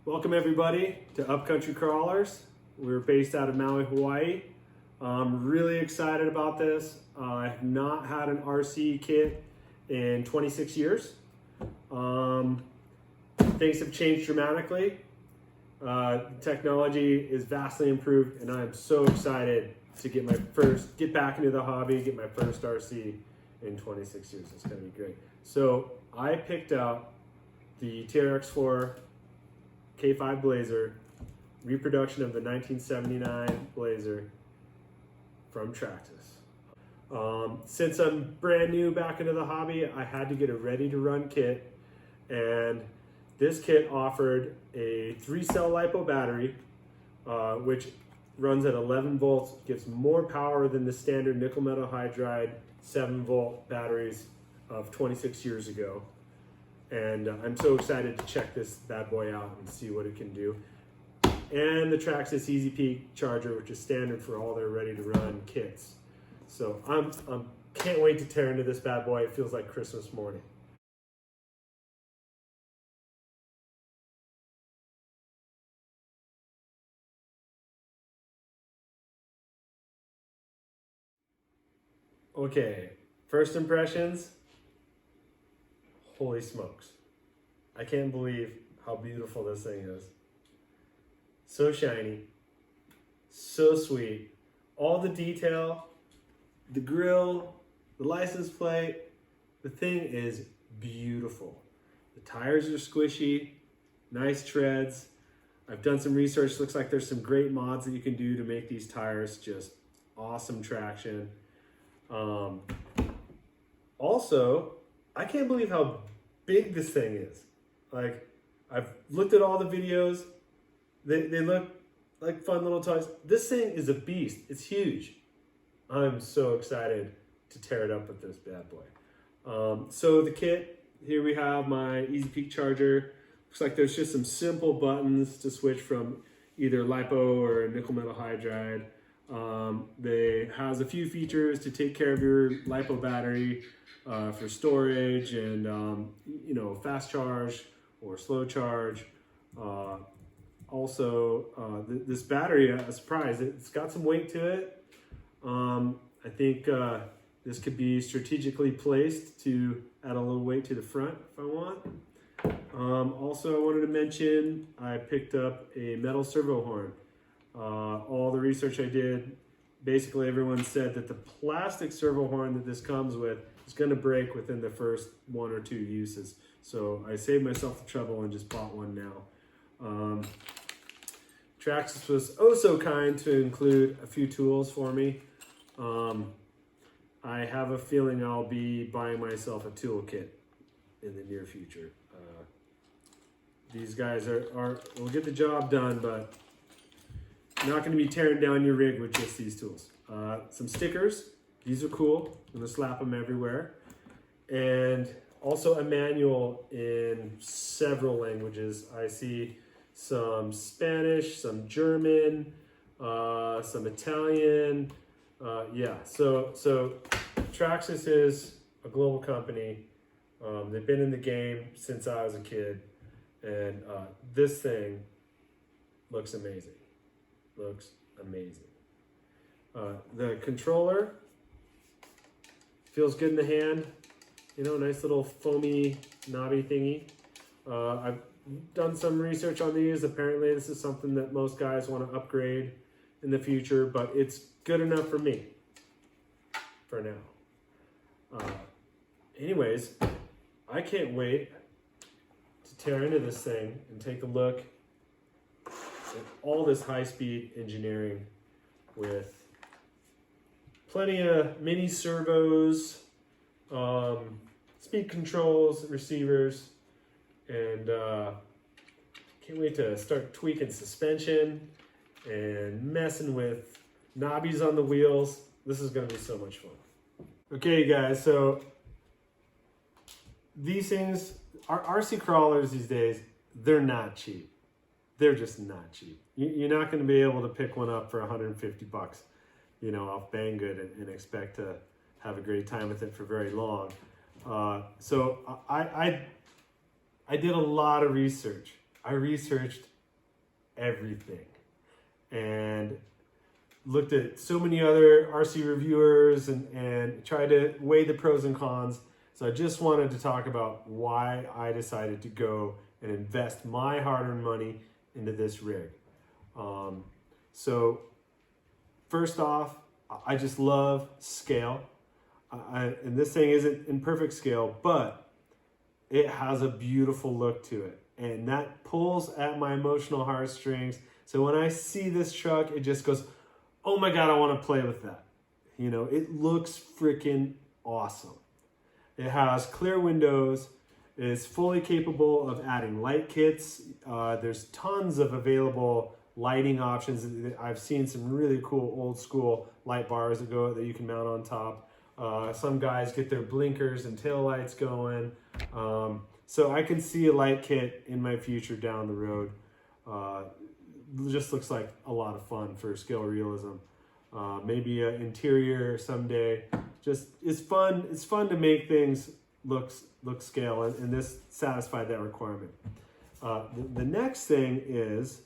Welcome everybody to Upcountry Crawlers. We're based out of Maui, Hawaii. I'm really excited about this. I have not had an RC kit in 26 years. Things have changed dramatically. Technology is vastly improved, and I'm so excited to get back into the hobby, get my first RC in 26 years. It's gonna be great. So I picked out the Trxx4 K5 Blazer, reproduction of the 1979 Blazer from Traxxas. Since I'm brand new back into the hobby, I had to get a ready-to-run kit, and this kit offered a 3-cell LiPo battery, which runs at 11 volts, gives more power than the standard nickel metal hydride 7-volt batteries of 26 years ago. And I'm so excited to check this bad boy out and see what it can do. And the Traxxas Easy Peak charger, which is standard for all their ready-to-run kits. So I'm can't wait to tear into this bad boy. It feels like Christmas morning. Okay, first impressions. Holy smokes. I can't believe how beautiful this thing is. So shiny, so sweet. All the detail, the grill, the license plate, the thing is beautiful. The tires are squishy, nice treads. I've done some research. Looks like there's some great mods that you can do to make these tires just awesome traction. Also, I can't believe how big this thing is. Like, I've looked at all the videos. They look like fun little toys. This thing is a beast. It's huge. I'm so excited to tear it up with this bad boy. So the kit, here we have my Easy Peak charger. Looks like there's just some simple buttons to switch from either LiPo or nickel metal hydride. They has a few features to take care of your LiPo battery for storage and fast charge or slow charge. This battery, a surprise, it's got some weight to it. I think this could be strategically placed to add a little weight to the front if I want. Also, I wanted to mention I picked up a metal servo horn. All the research I did, basically everyone said that the plastic servo horn that this comes with is going to break within the first 1 or 2 uses. So I saved myself the trouble and just bought one now. Traxxas was oh so kind to include a few tools for me. I have a feeling I'll be buying myself a toolkit in the near future. These guys will get the job done, but not going to be tearing down your rig with just these tools. Some stickers. These are cool. I'm going to slap them everywhere. And also a manual in several languages. I see some Spanish, some German, some Italian. So Traxxas is a global company. They've been in the game since I was a kid. And this thing looks amazing. Looks amazing. The controller feels good in the hand. Nice little foamy knobby thingy. I've done some research on these. Apparently this is something that most guys want to upgrade in the future, but it's good enough for me for now. Anyways, I can't wait to tear into this thing and take a look at all this high-speed engineering with plenty of mini servos, speed controls, receivers, and can't wait to start tweaking suspension and messing with knobbies on the wheels. This is going to be so much fun. Okay, guys, so these things, our RC crawlers these days, they're not cheap. They're just not cheap. You're not going to be able to pick one up for 150 bucks, off Banggood and expect to have a great time with it for very long. So I did a lot of research. I researched everything. And looked at so many other RC reviewers and tried to weigh the pros and cons. So I just wanted to talk about why I decided to go and invest my hard-earned money into this rig. So first off, I just love scale. And this thing isn't in perfect scale, but it has a beautiful look to it. And that pulls at my emotional heartstrings. So when I see this truck, it just goes, oh my God, I want to play with that. You know, it looks freaking awesome. It has clear windows. It's fully capable of adding light kits. There's tons of available lighting options. I've seen some really cool old school light bars that you can mount on top. Some guys get their blinkers and tail lights going. So I can see a light kit in my future down the road. Just looks like a lot of fun for scale realism. Maybe an interior someday. Just it's fun. It's fun to make things look scale, and this satisfied that requirement. The next thing is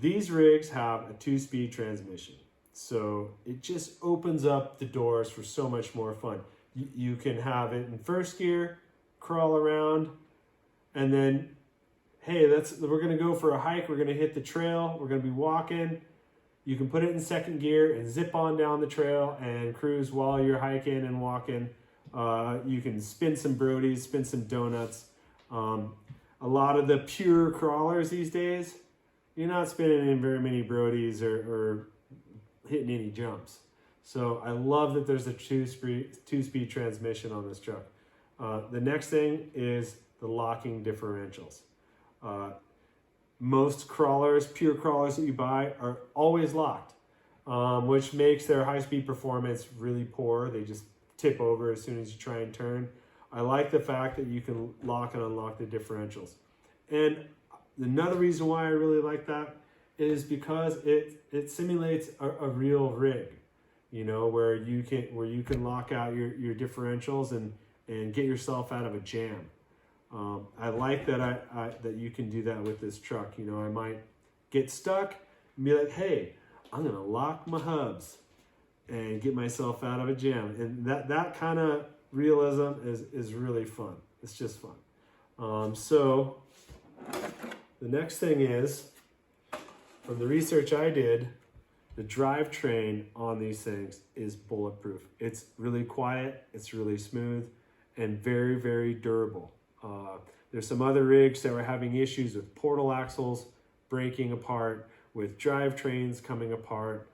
these rigs have a 2-speed transmission, so it just opens up the doors for so much more fun. You can have it in first gear, crawl around, and then hey, we're gonna go for a hike, we're gonna hit the trail, we're gonna be walking. You can put it in second gear and zip on down the trail and cruise while you're hiking and walking. You can spin some Brodies, spin some donuts. A lot of the pure crawlers these days, you're not spinning in very many Brodies or hitting any jumps. So I love that there's a two-speed transmission on this truck. The next thing is the locking differentials. Most crawlers, pure crawlers that you buy, are always locked, which makes their high-speed performance really poor. They just tip over as soon as you try and turn. I like the fact that you can lock and unlock the differentials. And another reason why I really like that is because it simulates a real rig, you know, where you can lock out your differentials and get yourself out of a jam. I like that that you can do that with this truck. You know, I might get stuck and be like, hey, I'm gonna lock my hubs and get myself out of a jam. And that kind of realism is really fun. It's just fun. So the next thing is, from the research I did, the drivetrain on these things is bulletproof. It's really quiet, it's really smooth, and very, very durable. There's some other rigs that were having issues with portal axles breaking apart, with drivetrains coming apart,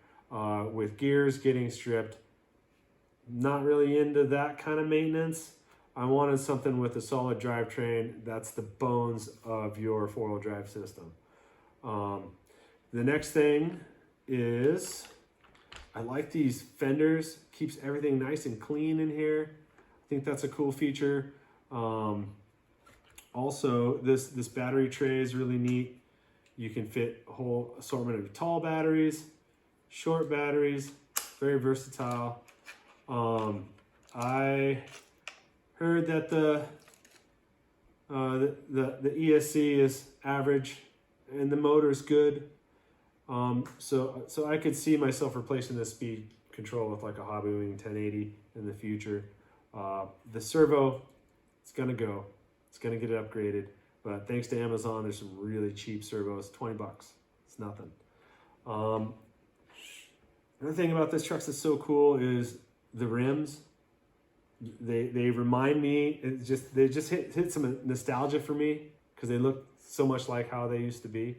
with gears getting stripped. Not really into that kind of maintenance. I wanted something with a solid drivetrain. That's the bones of your four-wheel drive system. The next thing is, I like these fenders. Keeps everything nice and clean in here. I think that's a cool feature. Also, this battery tray is really neat. You can fit a whole assortment of tall batteries, short batteries, very versatile. I heard that the ESC is average and the motor is good. So I could see myself replacing this speed control with like a Hobbywing 1080 in the future. The servo, it's gonna go. It's gonna get it upgraded. But thanks to Amazon, there's some really cheap servos, $20. It's nothing. Another thing about this truck that's so cool is the rims. They remind me, they just hit some nostalgia for me because they look so much like how they used to be.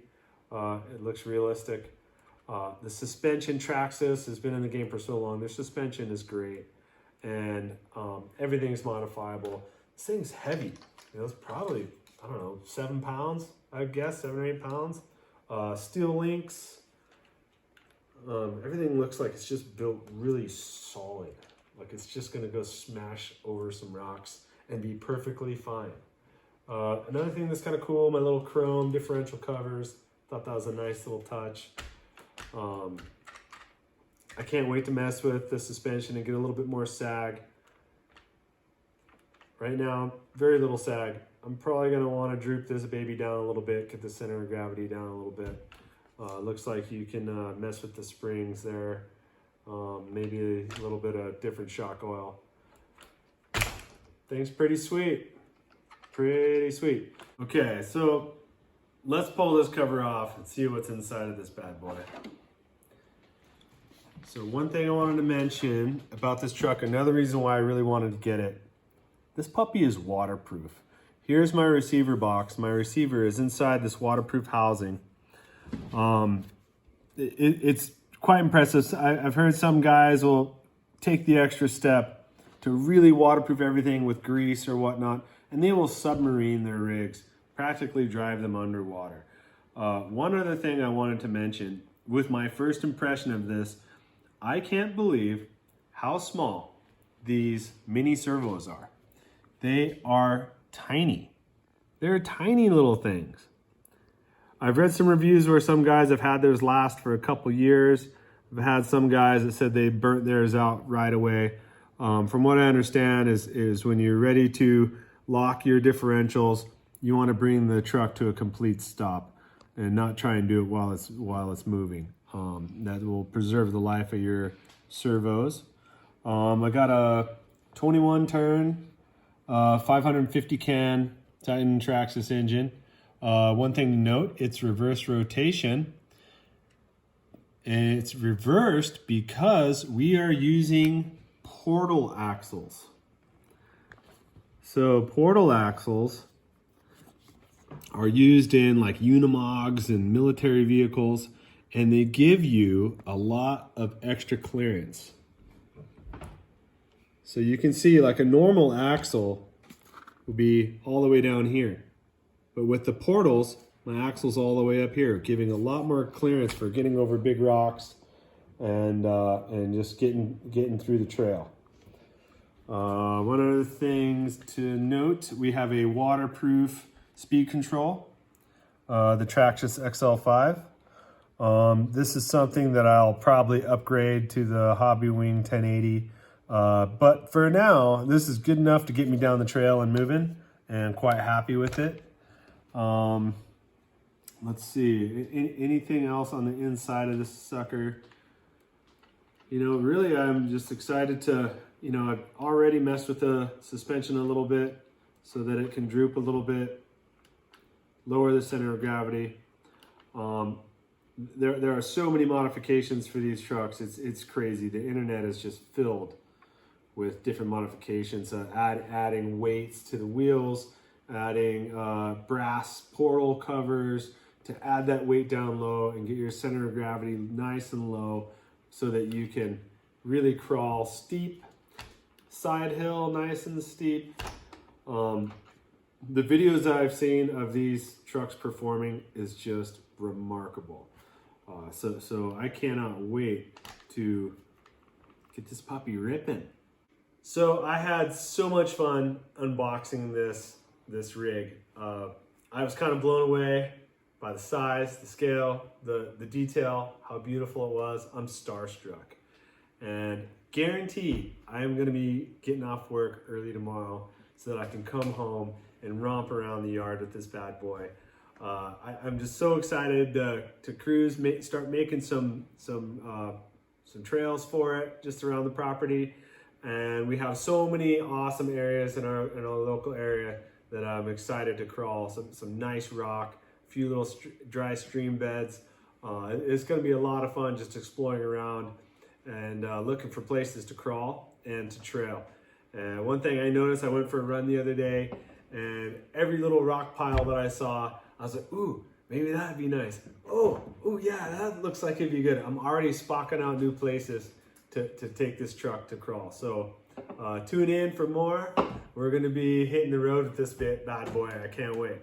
It looks realistic. The suspension, Traxxas has been in the game for so long. Their suspension is great, and everything's modifiable. This thing's heavy. You know, it's probably, I don't know, 7 pounds, I guess, 7 or 8 pounds. Steel links. Everything looks like it's just built really solid. Like it's just gonna go smash over some rocks and be perfectly fine. Another thing that's kind of cool, my little chrome differential covers. Thought that was a nice little touch. I can't wait to mess with the suspension and get a little bit more sag. Right now, very little sag. I'm probably going to want to droop this baby down a little bit, get the center of gravity down a little bit. Looks like you can mess with the springs there. Maybe a little bit of different shock oil. Thing's pretty sweet. Pretty sweet. Okay, so let's pull this cover off and see what's inside of this bad boy. So one thing I wanted to mention about this truck, another reason why I really wanted to get it, this puppy is waterproof. Here's my receiver box. My receiver is inside this waterproof housing. It's quite impressive. I've heard some guys will take the extra step to really waterproof everything with grease or whatnot, and they will submarine their rigs, practically drive them underwater. One other thing I wanted to mention, with my first impression of this, I can't believe how small these mini servos are. They are tiny. They're tiny little things. I've read some reviews where some guys have had theirs last for a couple years. I've had some guys that said they burnt theirs out right away. From what I understand is when you're ready to lock your differentials, you want to bring the truck to a complete stop and not try and do it while it's moving. That will preserve the life of your servos. I got a 21 turn, 550 can Titan Traxxas engine. One thing to note, it's reverse rotation. And it's reversed because we are using portal axles. So portal axles are used in like Unimogs and military vehicles, and they give you a lot of extra clearance. So you can see like a normal axle will be all the way down here. But with the portals, my axle's all the way up here, giving a lot more clearance for getting over big rocks and just getting through the trail. One of the things to note, we have a waterproof speed control, the Traxxas XL5. This is something that I'll probably upgrade to the Hobby Wing 1080. But for now, this is good enough to get me down the trail and moving, and quite happy with it. Let's see, anything else on the inside of this sucker? You know, really, I'm just excited to, you know, I've already messed with the suspension a little bit so that it can droop a little bit, lower the center of gravity. There are so many modifications for these trucks. It's crazy. The internet is just filled with different modifications, adding weights to the wheels, adding brass portal covers to add that weight down low and get your center of gravity nice and low so that you can really crawl steep, side hill, nice and steep. The videos that I've seen of these trucks performing is just remarkable. So I cannot wait to get this puppy ripping. So I had so much fun unboxing this rig. I was kind of blown away by the size, the scale, the detail, how beautiful it was. I'm starstruck. And guaranteed, I am gonna be getting off work early tomorrow so that I can come home and romp around the yard with this bad boy. I'm just so excited to cruise, start making some trails for it just around the property. And we have so many awesome areas in our local area that I'm excited to crawl. Some nice rock, a few little dry stream beds. It's going to be a lot of fun just exploring around and looking for places to crawl and to trail. And one thing I noticed, I went for a run the other day, and every little rock pile that I saw, I was like, ooh, maybe that'd be nice. Oh, yeah, that looks like it'd be good. I'm already spocking out new places to take this truck to crawl. So tune in for more. We're gonna be hitting the road with this bad boy. I can't wait.